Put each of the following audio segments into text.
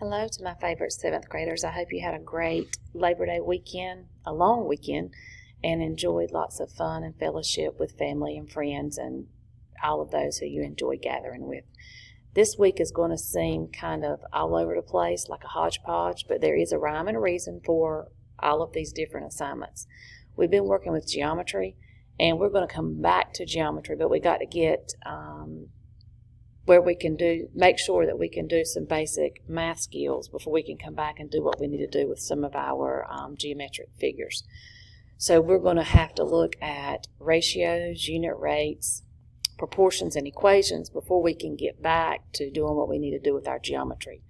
Hello to my favorite 7th graders. I hope you had a great Labor Day weekend, a long weekend, and enjoyed lots of fun and fellowship with family and friends and all of those who you enjoy gathering with. This week is going to seem kind of all over the place, like a hodgepodge, but there is a rhyme and a reason for all of these different assignments. We've been working with geometry, and we're going to come back to geometry, but we got to get where we can make sure that we can do some basic math skills before we can come back and do what we need to do with some of our geometric figures. So we're going to have to look at ratios, unit rates, proportions, and equations before we can get back to doing what we need to do with our geometry.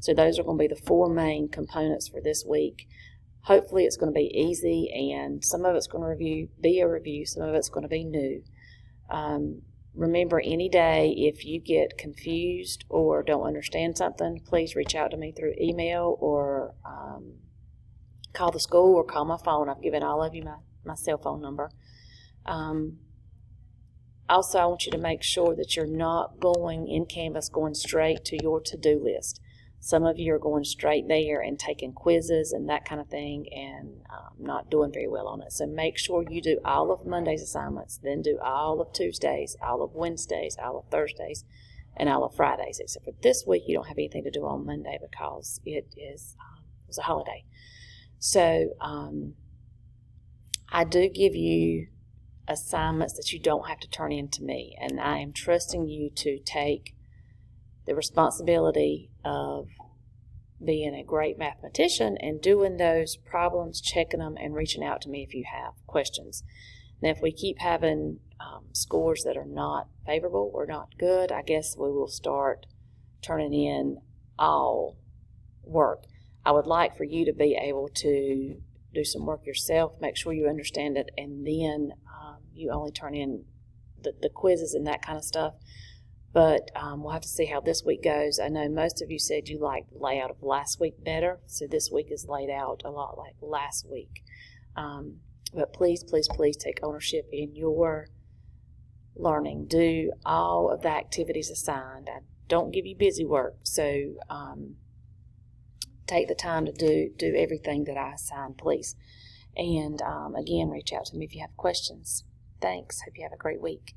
So those are going to be the 4 main components for this week. Hopefully it's going to be easy, and some of it's going to be a review, some of it's going to be new. Remember, any day, if you get confused or don't understand something, please reach out to me through email or call the school or call my phone. I've given all of you my cell phone number. Also, I want you to make sure that you're not going in Canvas going straight to your to-do list. Some of you are going straight there and taking quizzes and that kind of thing and not doing very well on it. So make sure you do all of Monday's assignments, then do all of Tuesdays, all of Wednesdays, all of Thursdays, and all of Fridays. Except for this week, you don't have anything to do on Monday because it was a holiday. So I do give you assignments that you don't have to turn in to me, and I am trusting you to take the responsibility of being a great mathematician and doing those problems, checking them, and reaching out to me if you have questions. Now, if we keep having scores that are not favorable or not good, I guess we will start turning in all work. I would like for you to be able to do some work yourself, make sure you understand it, and then you only turn in the quizzes and that kind of stuff. But we'll have to see how this week goes. I know most of you said you liked the layout of last week better, so this week is laid out a lot like last week. But please, please, please take ownership in your learning. Do all of the activities assigned. I don't give you busy work, so take the time to do everything that I assign, please. And again, reach out to me if you have questions. Thanks. Hope you have a great week.